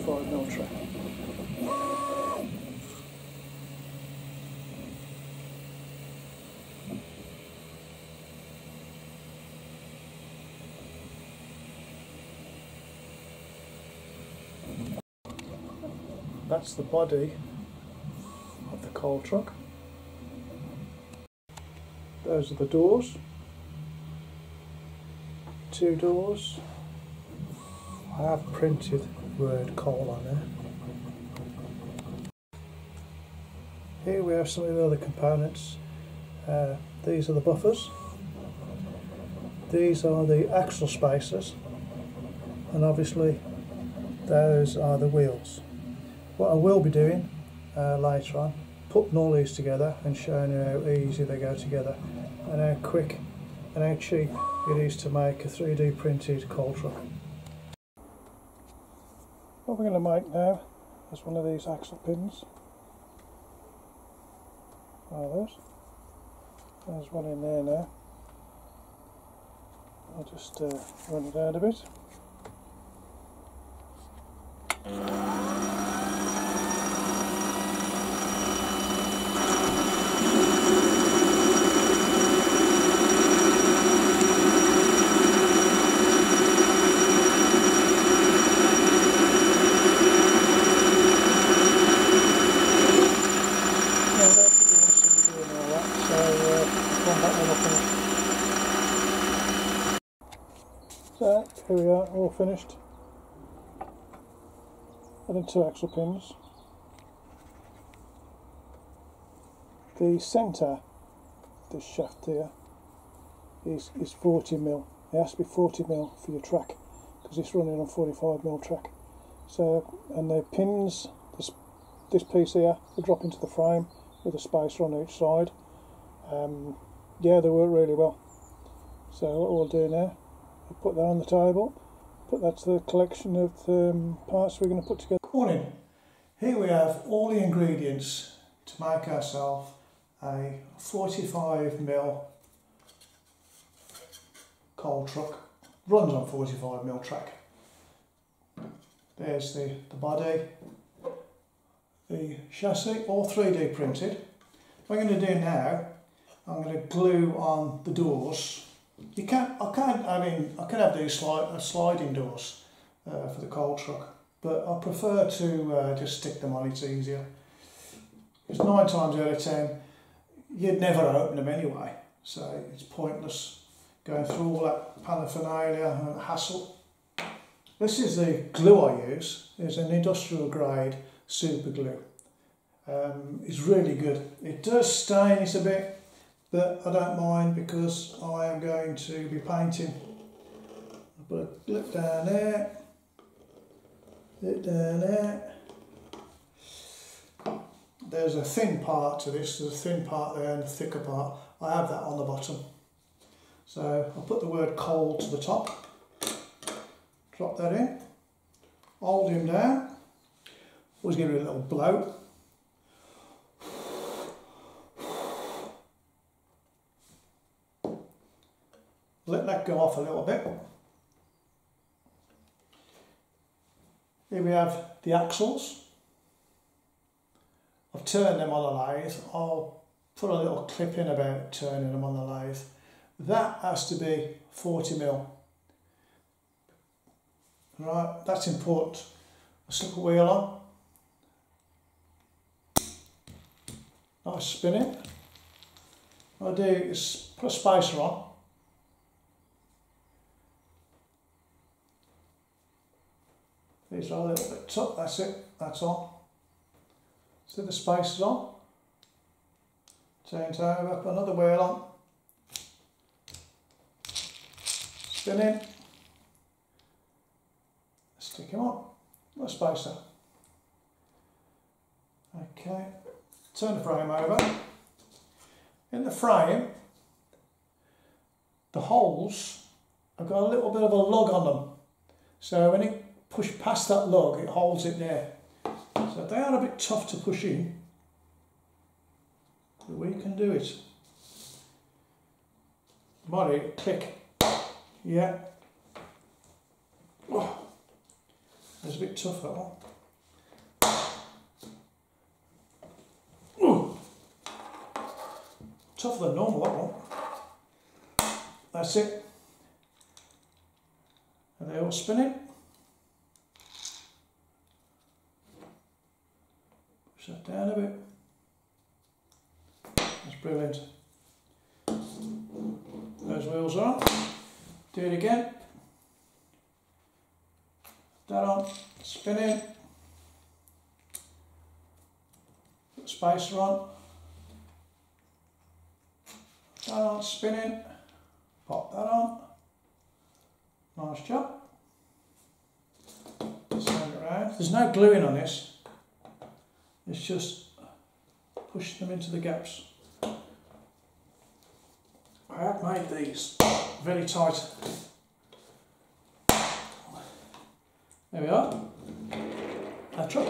45mm track. That's the body of the coal truck. Those are the doors. 2 doors. I have printed the word coal on there. Here we have some of the other components. These are the buffers. These are the axle spacers. And obviously those are the wheels. What I will be doing later on, putting all these together and showing you how easy they go together and how quick and how cheap it is to make a 3D printed coal truck. What we're going to make now is one of these axle pins. There's one in there now. I'll just run it out a bit. So here we are, all finished. Adding 2 axle pins. The centre, this shaft here, is 40mm. It has to be 40mm for your track because it's running on 45mm track. So, and the pins, this piece here, will drop into the frame with a spacer on each side. Yeah, they work really well. So what we'll do now, we'll put that on the table, put that to the collection of parts we're going to put together. Morning. Here we have all the ingredients to make ourselves a 45mm coal truck. Runs on 45mm track. There's the body, the chassis, all 3D printed. What I'm going to do now, I'm going to glue on the doors. I can have these sliding doors for the coal truck, but I prefer to just stick them on, it's easier. Because 9 times out of 10, you'd never open them anyway, so it's pointless going through all that paraphernalia and hassle. This is the glue I use. It's an industrial grade super glue. It's really good. It does stain it a bit, but I don't mind because I am going to be painting. I'll put a clip down there, clip down there. There's a thin part to this, there's a thin part there and a thicker part. I have that on the bottom. So I'll put the word coal to the top, drop that in, hold him down, always give it a little blow. Let that go off a little bit. Here we have the axles. I've turned them on the lathe. I'll put a little clip in about turning them on the lathe. That has to be 40mm. Right, that's important. I slip a wheel on. Nice spinning. What I do is put a spacer on. These are a little bit tough, that's it, that's on. So the spacer's on. Turn it over, put another wheel on. Spinning. Stick him on. No spacer. Okay, turn the frame over. In the frame, the holes have got a little bit of a lug on them. So when it push past that lug, it holds it there. So they are a bit tough to push in, but we can do it. Might click. Yeah. Oh, that's a bit tough, that one. tougher than normal, that one. That's it. Are they all spinning? Push that down a bit. That's brilliant. Those wheels are on. Do it again. That on. Spinning. Put the spacer on. That on. Spinning. Pop that on. Nice job. Turn it around. There's no gluing on this. It's just pushing them into the gaps. I have made these very tight. There we are. A truck.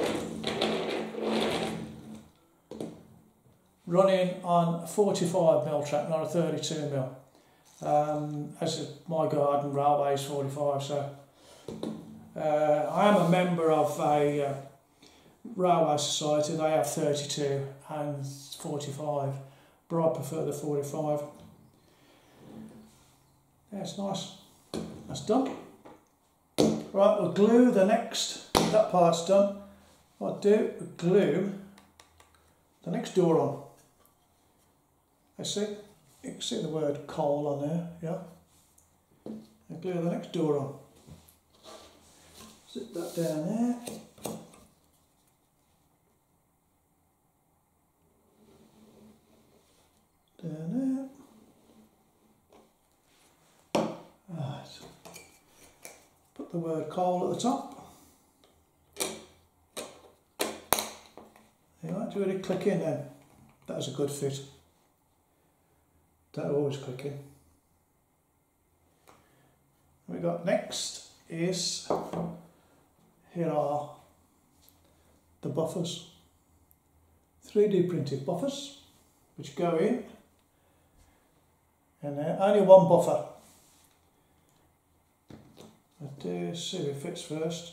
Running on a 45mm track, not a 32mm. As my garden railway is 45, so I am a member of a railway society. They have 32 and 45, but I prefer the 45. Yeah, it's nice. That's done. Right, we'll glue the next. That part's done. What I'll do, we'll glue the next door on. Let's see. You can see the word coal on there, yeah. And glue the next door on. Zip that down there. Down there. Right. Put the word coal at the top. You might do it click in then. That was a good fit. That always click in. What we got next is, here are the buffers. 3D printed buffers, which go in, and then only one buffer. Let's see if it fits first.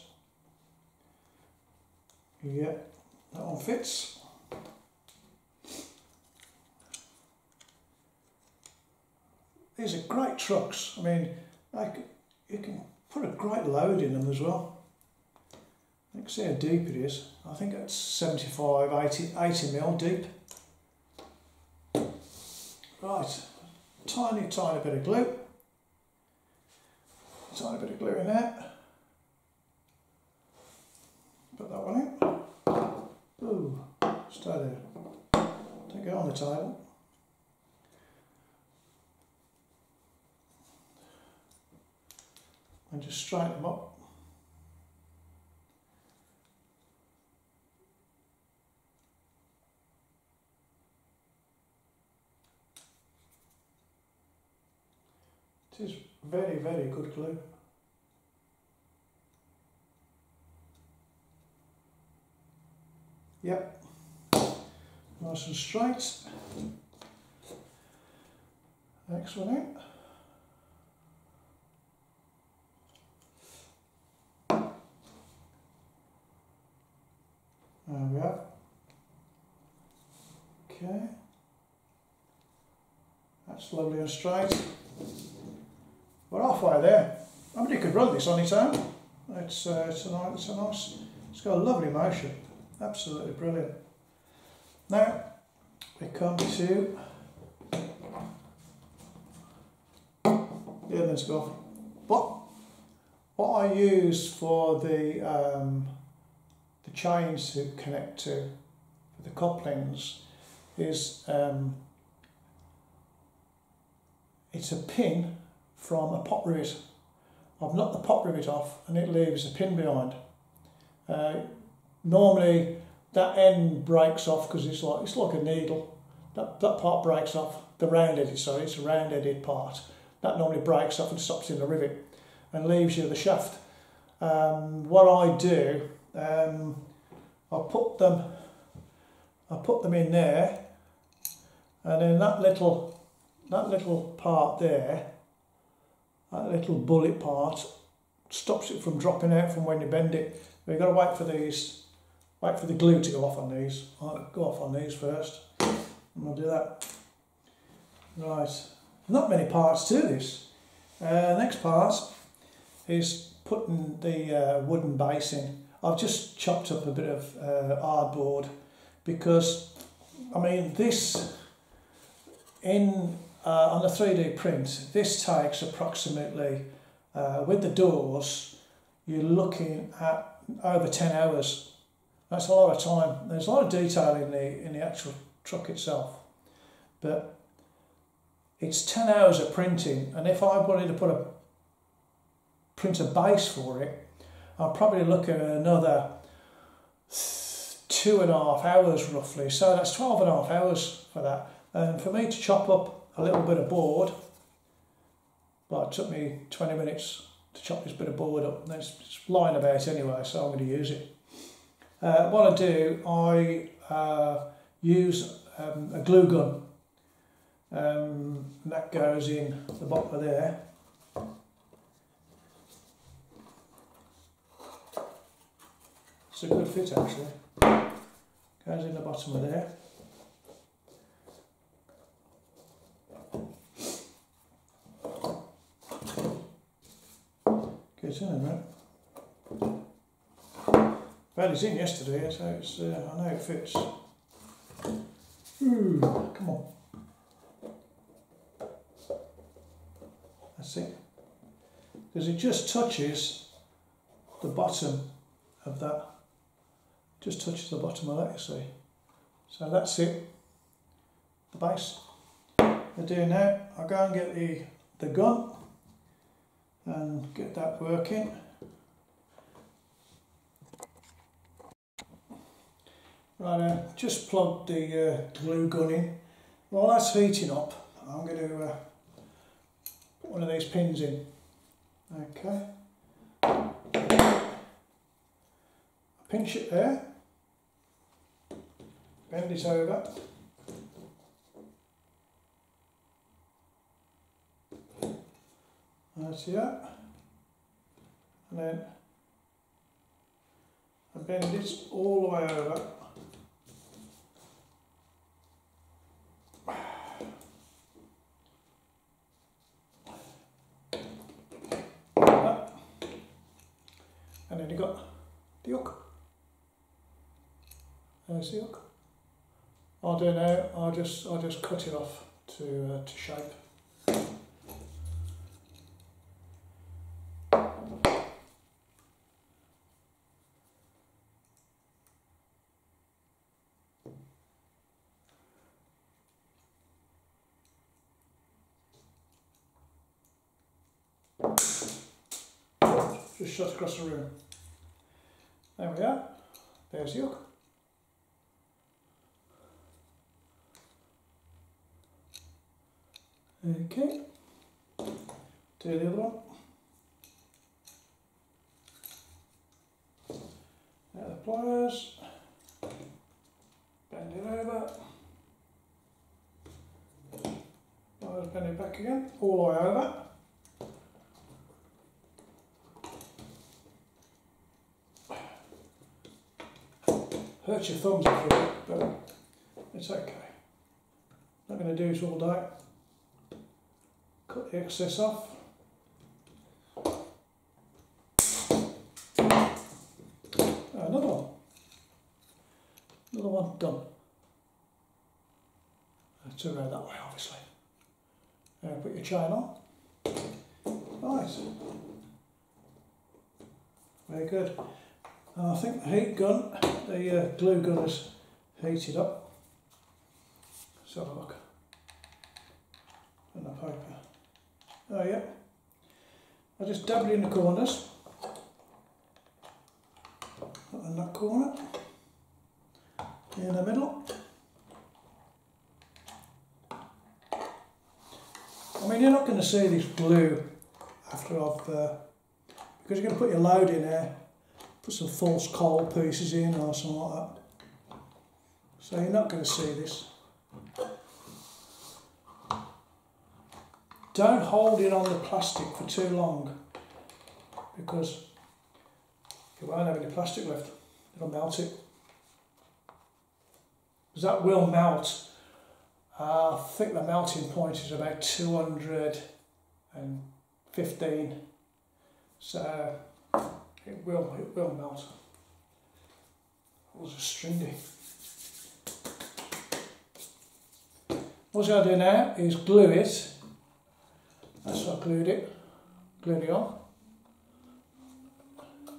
Yeah, that one fits. These are great trucks. I mean, you can put a great load in them as well. You can see how deep it is. I think it's 75, 80mm deep. Right, tiny bit of glue. Tiny bit of glue in there. Put that one in. Ooh, stay there. Don't get on the table. And just straighten them up. It is very, very good glue. Yep, nice and straight. Next one in. There we are. Okay. That's lovely and straight. We're halfway there. Nobody could run this on its own. It's a nice. It's got a lovely motion. Absolutely brilliant. Now we come to the other stuff. What I use for the chains to connect to the couplings is it's a pin from a pot rivet. I've knocked the pot rivet off and it leaves a pin behind. Normally that end breaks off because it's like a needle. That part breaks off, the round-headed, sorry, it's a round-headed part. That normally breaks off and stops in the rivet and leaves you the shaft. What I do, I put them in there, and then that little part there, that little bullet part, stops it from dropping out from when you bend it. But you've got to wait for the glue to go off on these. I'll go off on these first, and we'll do that. Right, not many parts to this. Next part is putting the wooden base in. I've just chopped up a bit of hardboard because, I mean, this on the 3D print, this takes approximately, with the doors, you're looking at over 10 hours. That's a lot of time. There's a lot of detail in the actual truck itself, but it's 10 hours of printing, and if I wanted to print a base for it, I'll probably look at another 2.5 hours roughly, so that's 12.5 hours for that. And for me to chop up a little bit of board, well, it took me 20 minutes to chop this bit of board up, and it's lying about anyway, so I'm going to use it. What I do, I use a glue gun, and that goes in the bottom of there. It's a good fit actually. Goes in the bottom of there. Gets in there, right? Well, it's in yesterday, so it's, I know it fits. Ooh, come on. That's it. Because it just touches the bottom of that. Just touches the bottom of that, you see. So that's it. The base. What I do now, I go and get the gun and get that working. Right, just plug the glue gun in. While that's heating up, I'm going to put one of these pins in. Okay. Pinch it there. Bend it over. That's it. And then I bend it all the way over. And then you got the hook. There's the hook. I'll do now. I'll just cut it off to shape. Just shot across the room. There we are. There's the hook. Okay. Do the other one. Now the pliers. Bend it over. Pliers, bend it back again. All the way over. Hurts your thumbs if you do, but it's okay. Not going to do this all day. Cut the excess off. Another one. Another one done. Turn around that way, obviously. Put your chain on. Right. Very good. I think the heat gun, the glue gun is heated up. Let's have a look. And the paper. Oh yeah. I just dab it in the corners. In that corner. In the middle. I mean, you're not going to see this glue after I've, because you're going to put your load in there. Put some false coal pieces in or something like that. So you're not going to see this. Don't hold it on the plastic for too long because you won't have any plastic left. It'll melt it. Because that will melt I think the melting point is about 215, so it will melt. It was a stringy. What I'm going to do now is glue it. That's what I glued it on.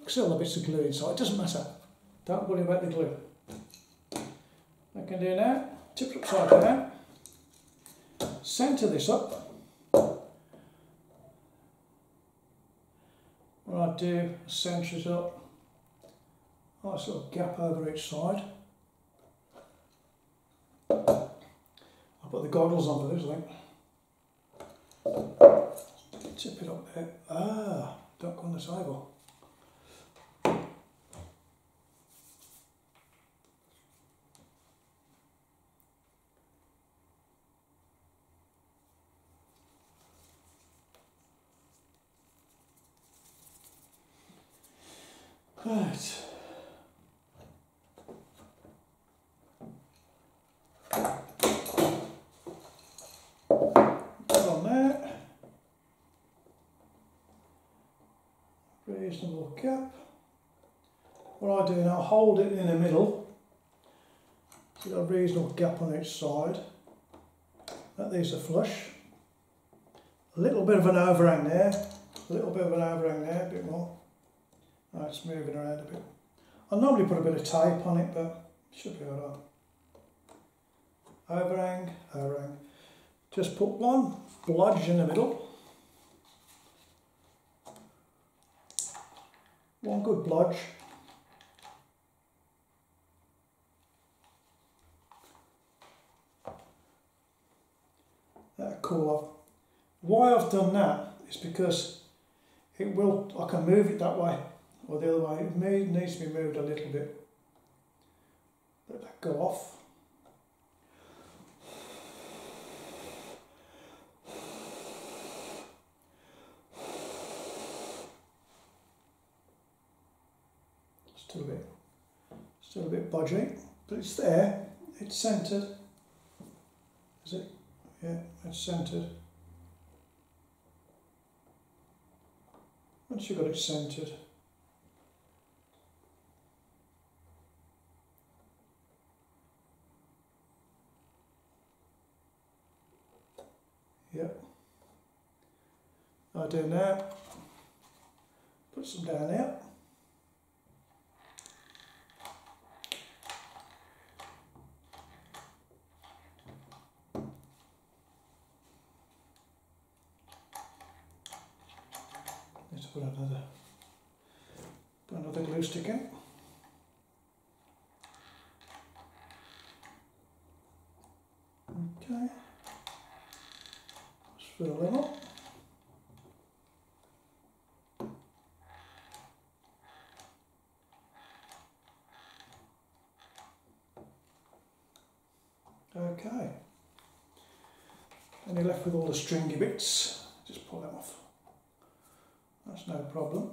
Still a bits of glue inside, it doesn't matter. Don't worry about the glue. What I can do now, tip it upside down, centre this up. What I do, centre it up, nice little gap over each side. I'll put the goggles on for this, I think. Tip it up there. Don't go on the table. Right. Put on there. Reasonable gap. What I do now, hold it in the middle. So you've got a reasonable gap on each side. That these are flush. A little bit of an overhang there. A little bit of an overhang there, a bit more. Right, it's moving around a bit. I normally put a bit of tape on it, but it should be alright. Overhang, overhang. Just put one blodge in the middle. One good blodge. That'll cool off. Why I've done that is because I can move it that way. Or the other way, it needs to be moved a little bit. Let that go off. Still a bit budgy, but it's there. It's centred. Is it? Yeah, it's centred. Once you've got it centred, yep. I do now. Put some down there. Need to put another glue stick in. Okay. Just fill them up. Okay. And you're left with all the stringy bits. Just pull them off. That's no problem.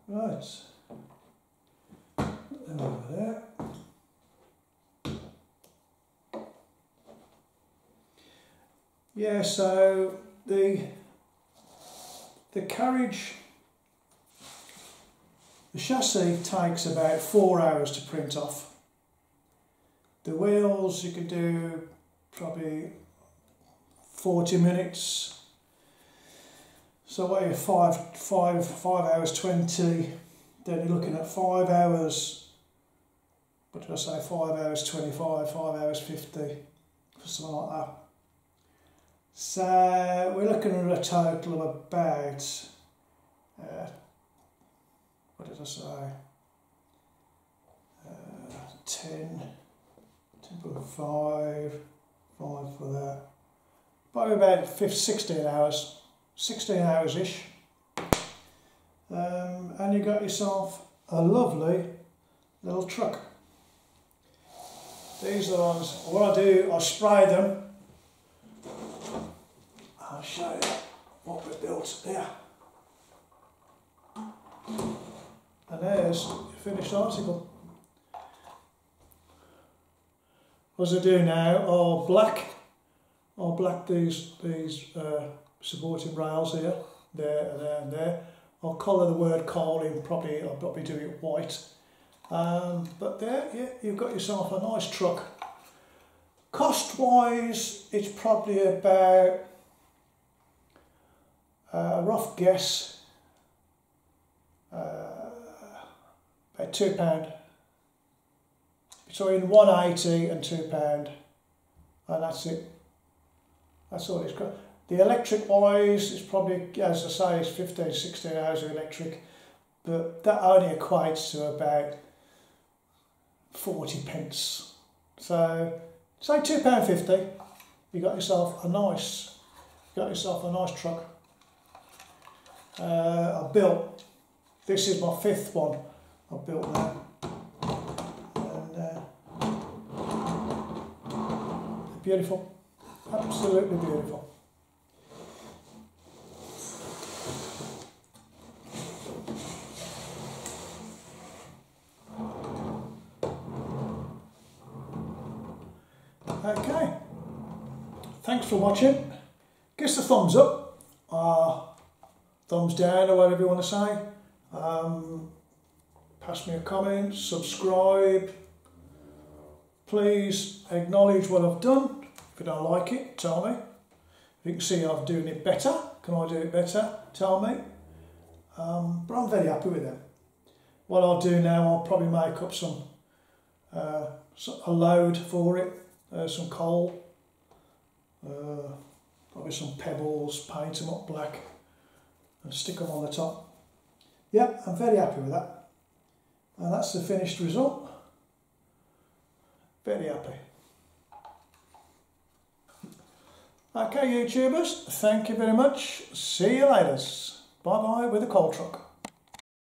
Right. Put them over there. Yeah, so the carriage, the chassis takes about 4 hours to print off. The wheels you could do probably 40 minutes. So what are you, 5 hours 20, then you're looking at 5 hours, what did I say, 5 hours 25, 5 hours 50, something like that. So we're looking at a total of about, what did I say, 10.5, 5 for that, probably about 16 hours. 16 hours-ish, and you got yourself a lovely little truck. These are the ones, what I do, I spray them. I'll show you what we built here. And there's your finished article. as I do now, I'll black these supporting rails here, there and there and there. I'll colour the word coal in, I'll probably do it white. But there, yeah, you've got yourself a nice truck. Cost wise, it's probably about, a rough guess, about £2. Between 180 and £2, and that's it. That's all it's got. The electric wise, it's probably, as I say, it's 15, 16 hours of electric, but that only equates to about 40p. So say £2.50, you got yourself a nice truck. I built, this is my 5th one I've built now, and beautiful, absolutely beautiful. Okay, thanks for watching. Give us a thumbs up, thumbs down, or whatever you want to say. Pass me a comment, subscribe. Please acknowledge what I've done. If you don't like it, tell me. If you can see I'm doing it better, can I do it better? Tell me. But I'm very happy with them. What I'll do now, I'll probably make up a load for it. Some coal, probably some pebbles, paint them up black and stick them on the top. Yeah, I'm very happy with that. And that's the finished result. Very happy. Okay, YouTubers, thank you very much. See you later. Bye bye with the coal truck.